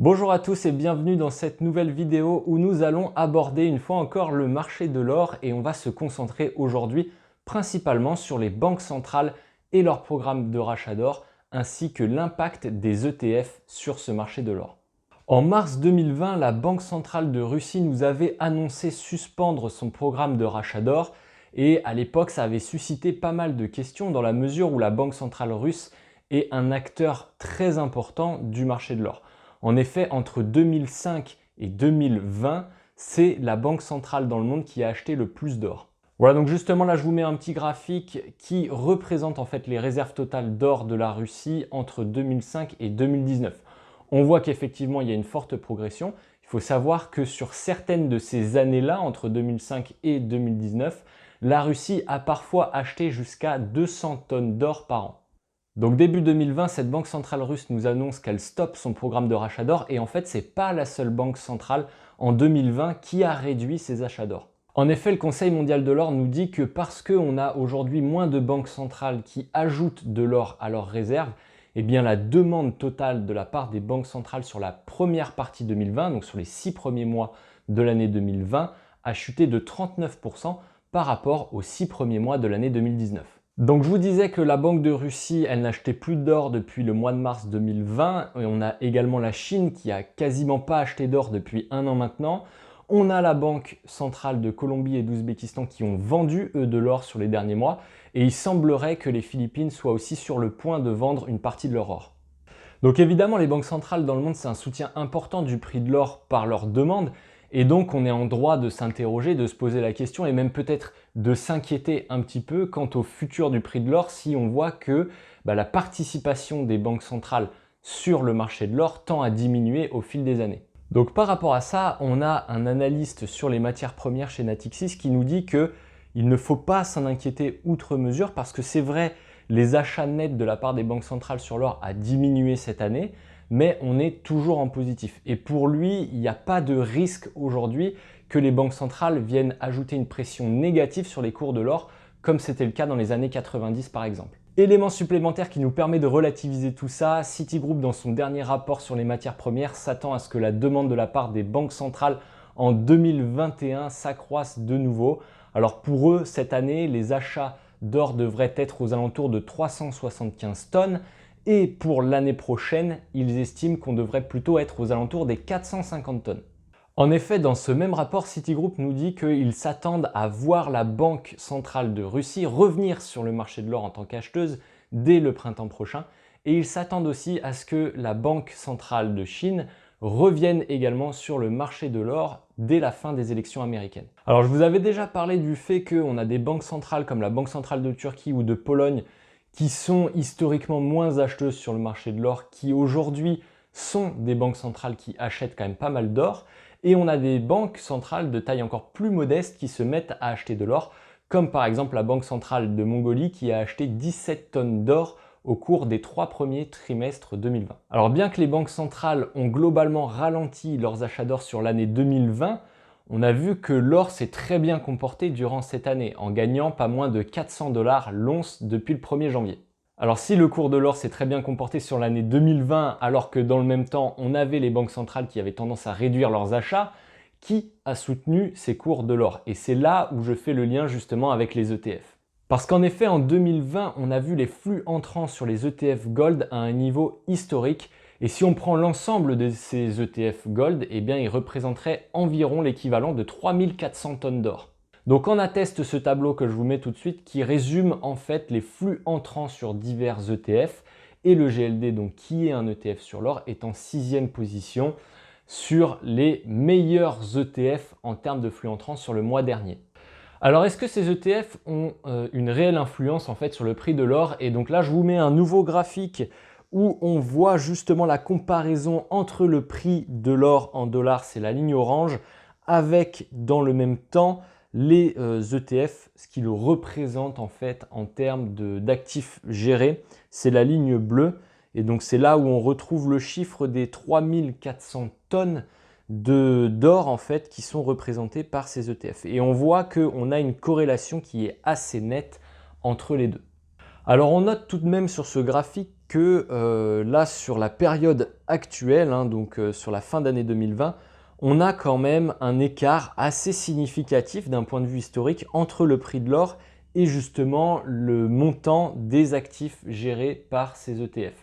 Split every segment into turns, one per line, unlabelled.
Bonjour à tous et bienvenue dans cette nouvelle vidéo où nous allons aborder une fois encore le marché de l'or et on va se concentrer aujourd'hui principalement sur les banques centrales et leurs programmes de rachat d'or ainsi que l'impact des ETF sur ce marché de l'or. En mars 2020, la Banque centrale de Russie nous avait annoncé suspendre son programme de rachat d'or et à l'époque ça avait suscité pas mal de questions dans la mesure où la Banque centrale russe est un acteur très important du marché de l'or. En effet, entre 2005 et 2020, c'est la banque centrale dans le monde qui a acheté le plus d'or. Voilà, donc justement là je vous mets un petit graphique qui représente en fait les réserves totales d'or de la Russie entre 2005 et 2019. On voit qu'effectivement il y a une forte progression. Il faut savoir que sur certaines de ces années-là, entre 2005 et 2019, la Russie a parfois acheté jusqu'à 200 tonnes d'or par an. Donc début 2020, cette banque centrale russe nous annonce qu'elle stoppe son programme de rachat d'or et en fait, ce n'est pas la seule banque centrale en 2020 qui a réduit ses achats d'or. En effet, le Conseil mondial de l'or nous dit que parce qu'on a aujourd'hui moins de banques centrales qui ajoutent de l'or à leurs réserves, eh bien la demande totale de la part des banques centrales sur la première partie 2020, donc sur les 6 premiers mois de l'année 2020, a chuté de 39% par rapport aux 6 premiers mois de l'année 2019. Donc je vous disais que la Banque de Russie, elle n'achetait plus d'or depuis le mois de mars 2020. Et on a également la Chine qui a quasiment pas acheté d'or depuis un an maintenant. On a la Banque centrale de Colombie et d'Ouzbékistan qui ont vendu eux de l'or sur les derniers mois. Et il semblerait que les Philippines soient aussi sur le point de vendre une partie de leur or. Donc évidemment, les banques centrales dans le monde, c'est un soutien important du prix de l'or par leur demande. Et donc, on est en droit de s'interroger, de se poser la question et même peut-être de s'inquiéter un petit peu quant au futur du prix de l'or si on voit que la participation des banques centrales sur le marché de l'or tend à diminuer au fil des années. Donc par rapport à ça, on a un analyste sur les matières premières chez Natixis qui nous dit qu'il ne faut pas s'en inquiéter outre mesure parce que c'est vrai, les achats nets de la part des banques centrales sur l'or a diminué cette année, mais on est toujours en positif. Et pour lui, il n'y a pas de risque aujourd'hui que les banques centrales viennent ajouter une pression négative sur les cours de l'or, comme c'était le cas dans les années 90 par exemple. Élément supplémentaire qui nous permet de relativiser tout ça, Citigroup dans son dernier rapport sur les matières premières s'attend à ce que la demande de la part des banques centrales en 2021 s'accroisse de nouveau. Alors pour eux, cette année, les achats d'or devraient être aux alentours de 375 tonnes. Et pour l'année prochaine, ils estiment qu'on devrait plutôt être aux alentours des 450 tonnes. En effet, dans ce même rapport, Citigroup nous dit qu'ils s'attendent à voir la Banque centrale de Russie revenir sur le marché de l'or en tant qu'acheteuse dès le printemps prochain. Et ils s'attendent aussi à ce que la Banque centrale de Chine revienne également sur le marché de l'or dès la fin des élections américaines. Alors je vous avais déjà parlé du fait qu'on a des banques centrales comme la Banque centrale de Turquie ou de Pologne qui sont historiquement moins acheteuses sur le marché de l'or, qui aujourd'hui sont des banques centrales qui achètent quand même pas mal d'or. Et on a des banques centrales de taille encore plus modeste qui se mettent à acheter de l'or, comme par exemple la Banque centrale de Mongolie qui a acheté 17 tonnes d'or au cours des 3 premiers trimestres 2020. Alors bien que les banques centrales ont globalement ralenti leurs achats d'or sur l'année 2020, on a vu que l'or s'est très bien comporté durant cette année, en gagnant pas moins de 400 $ l'once depuis le 1er janvier. Alors si le cours de l'or s'est très bien comporté sur l'année 2020, alors que dans le même temps, on avait les banques centrales qui avaient tendance à réduire leurs achats, qui a soutenu ces cours de l'or? Et c'est là où je fais le lien justement avec les ETF. Parce qu'en effet, en 2020, on a vu les flux entrants sur les ETF Gold à un niveau historique. Et si on prend l'ensemble de ces ETF Gold, eh bien, ils représenteraient environ l'équivalent de 3400 tonnes d'or. Donc on atteste ce tableau que je vous mets tout de suite qui résume en fait les flux entrants sur divers ETF et le GLD, donc qui est un ETF sur l'or, est en 6e position sur les meilleurs ETF en termes de flux entrants sur le mois dernier. Alors est-ce que ces ETF ont une réelle influence en fait sur le prix de l'or? Et donc là je vous mets un nouveau graphique où on voit justement la comparaison entre le prix de l'or en dollars, c'est la ligne orange, avec dans le même temps les ETF, ce qui le représente en fait en termes d'actifs gérés, c'est la ligne bleue. Et donc c'est là où on retrouve le chiffre des 3400 tonnes d'or en fait qui sont représentées par ces ETF. Et on voit qu'on a une corrélation qui est assez nette entre les deux. Alors on note tout de même sur ce graphique que là, sur la période actuelle, hein, donc sur la fin d'année 2020, on a quand même un écart assez significatif d'un point de vue historique entre le prix de l'or et justement le montant des actifs gérés par ces ETF.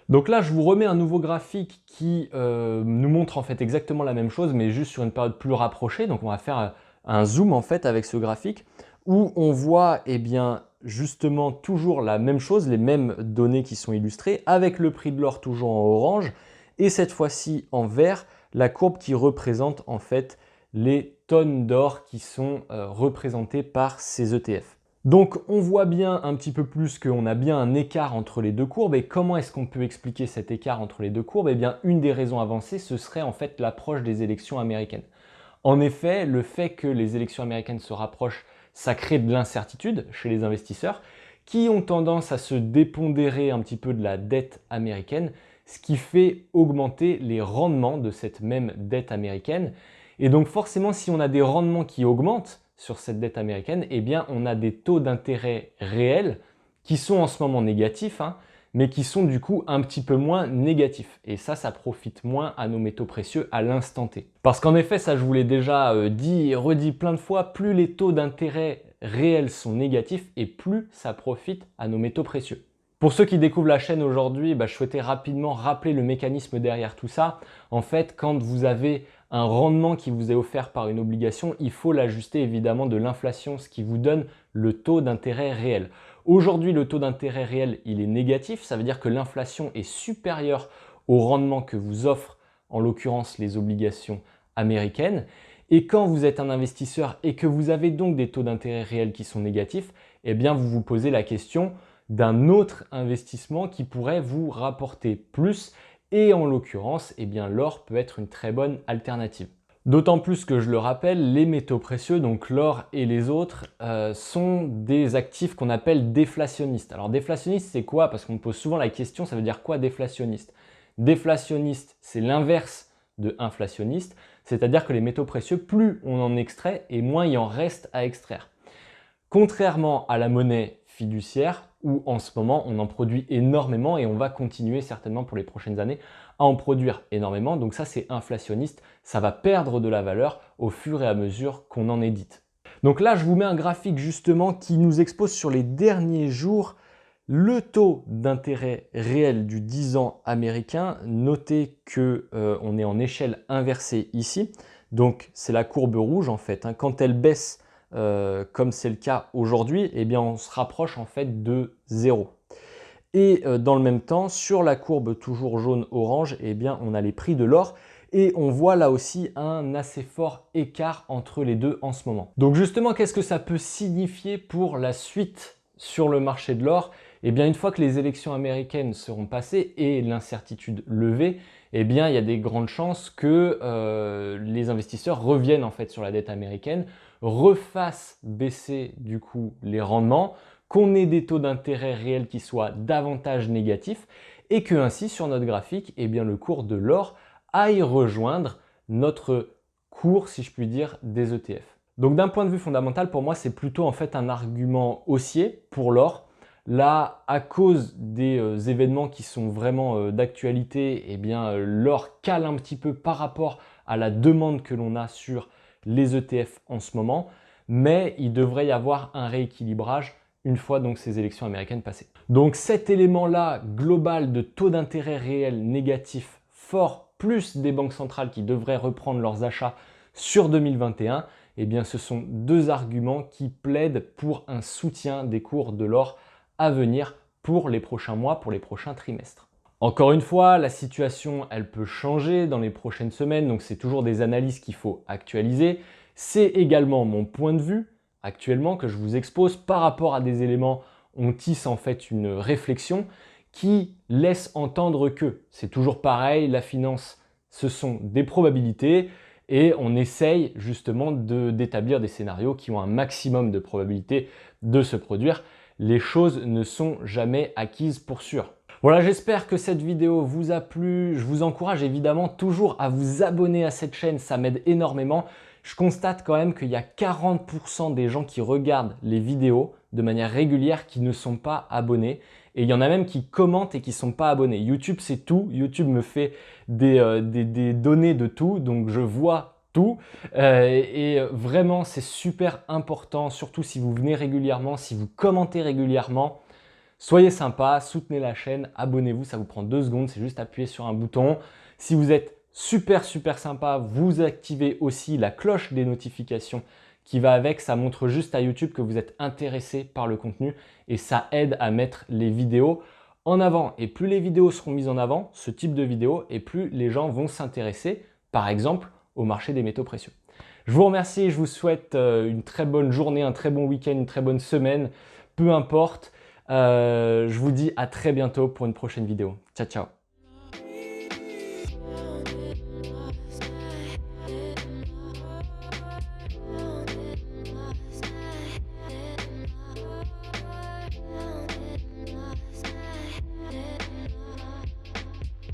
Donc là, je vous remets un nouveau graphique qui nous montre en fait exactement la même chose, mais juste sur une période plus rapprochée. Donc on va faire un zoom en fait avec ce graphique où on voit eh bien, justement toujours la même chose, les mêmes données qui sont illustrées, avec le prix de l'or toujours en orange, et cette fois-ci en vert, la courbe qui représente en fait les tonnes d'or qui sont représentées par ces ETF. Donc on voit bien un petit peu plus qu'on a bien un écart entre les deux courbes. Et comment est-ce qu'on peut expliquer cet écart entre les deux courbes? Eh bien, une des raisons avancées, ce serait en fait l'approche des élections américaines. En effet, le fait que les élections américaines se rapprochent, ça crée de l'incertitude chez les investisseurs qui ont tendance à se dépondérer un petit peu de la dette américaine, ce qui fait augmenter les rendements de cette même dette américaine. Et donc forcément, si on a des rendements qui augmentent sur cette dette américaine, eh bien on a des taux d'intérêt réels qui sont en ce moment négatifs, hein, mais qui sont du coup un petit peu moins négatifs. Et ça profite moins à nos métaux précieux à l'instant T. Parce qu'en effet, ça je vous l'ai déjà dit et redit plein de fois, plus les taux d'intérêt réels sont négatifs et plus ça profite à nos métaux précieux. Pour ceux qui découvrent la chaîne aujourd'hui, je souhaitais rapidement rappeler le mécanisme derrière tout ça. En fait, quand vous avez un rendement qui vous est offert par une obligation, il faut l'ajuster évidemment de l'inflation, ce qui vous donne le taux d'intérêt réel. Aujourd'hui, le taux d'intérêt réel, il est négatif. Ça veut dire que l'inflation est supérieure au rendement que vous offrent, en l'occurrence, les obligations américaines. Et quand vous êtes un investisseur et que vous avez donc des taux d'intérêt réels qui sont négatifs, eh bien, vous vous posez la question d'un autre investissement qui pourrait vous rapporter plus. Et en l'occurrence, eh bien, l'or peut être une très bonne alternative. D'autant plus que, je le rappelle, les métaux précieux, donc l'or et les autres, sont des actifs qu'on appelle déflationnistes. Alors déflationniste, c'est quoi? Parce qu'on me pose souvent la question, ça veut dire quoi déflationniste? Déflationniste, c'est l'inverse de inflationniste, c'est-à-dire que les métaux précieux, plus on en extrait et moins il en reste à extraire. Contrairement à la monnaie fiduciaire, où en ce moment on en produit énormément et on va continuer certainement pour les prochaines années à en produire énormément. Donc ça c'est inflationniste, ça va perdre de la valeur au fur et à mesure qu'on en édite. Donc là je vous mets un graphique justement qui nous expose sur les derniers jours le taux d'intérêt réel du 10 ans américain. Notez que on est en échelle inversée ici, donc c'est la courbe rouge en fait, hein. Quand elle baisse comme c'est le cas aujourd'hui, eh bien on se rapproche en fait de 0. Et dans le même temps, sur la courbe toujours jaune-orange, eh bien on a les prix de l'or et on voit là aussi un assez fort écart entre les deux en ce moment. Donc justement, qu'est-ce que ça peut signifier pour la suite sur le marché de l'or? Eh bien une fois que les élections américaines seront passées et l'incertitude levée, eh bien il y a des grandes chances que les investisseurs reviennent en fait sur la dette américaine, refassent baisser du coup les rendements, qu'on ait des taux d'intérêt réels qui soient davantage négatifs et que ainsi sur notre graphique, eh bien, le cours de l'or aille rejoindre notre cours, si je puis dire, des ETF. Donc d'un point de vue fondamental, pour moi, c'est plutôt en fait un argument haussier pour l'or. Là, à cause des événements qui sont vraiment d'actualité, eh bien, l'or cale un petit peu par rapport à la demande que l'on a sur les ETF en ce moment, mais il devrait y avoir un rééquilibrage une fois donc ces élections américaines passées. Donc cet élément-là global de taux d'intérêt réel négatif fort, plus des banques centrales qui devraient reprendre leurs achats sur 2021, eh bien ce sont deux arguments qui plaident pour un soutien des cours de l'or à venir pour les prochains mois, pour les prochains trimestres. Encore une fois, la situation, elle peut changer dans les prochaines semaines, donc c'est toujours des analyses qu'il faut actualiser. C'est également mon point de vue actuellement que je vous expose par rapport à des éléments. On tisse en fait une réflexion qui laisse entendre que c'est toujours pareil, la finance, ce sont des probabilités et on essaye justement d'établir des scénarios qui ont un maximum de probabilité de se produire. Les choses ne sont jamais acquises pour sûr. Voilà, j'espère que cette vidéo vous a plu. Je vous encourage évidemment toujours à vous abonner à cette chaîne, ça m'aide énormément. je constate quand même qu'il y a 40% des gens qui regardent les vidéos de manière régulière qui ne sont pas abonnés. Et il y en a même qui commentent et qui ne sont pas abonnés. YouTube, c'est tout. YouTube me fait des données de tout, donc je vois tout. Et vraiment, c'est super important, surtout si vous venez régulièrement, si vous commentez régulièrement. Soyez sympa, soutenez la chaîne, abonnez-vous, ça vous prend 2 secondes, c'est juste appuyer sur un bouton. Si vous êtes super sympa, vous activez aussi la cloche des notifications qui va avec, ça montre juste à YouTube que vous êtes intéressé par le contenu et ça aide à mettre les vidéos en avant. Et plus les vidéos seront mises en avant, ce type de vidéo, et plus les gens vont s'intéresser, par exemple, au marché des métaux précieux. Je vous remercie et je vous souhaite une très bonne journée, un très bon week-end, une très bonne semaine, peu importe. Je vous dis à très bientôt pour une prochaine vidéo. Ciao, ciao.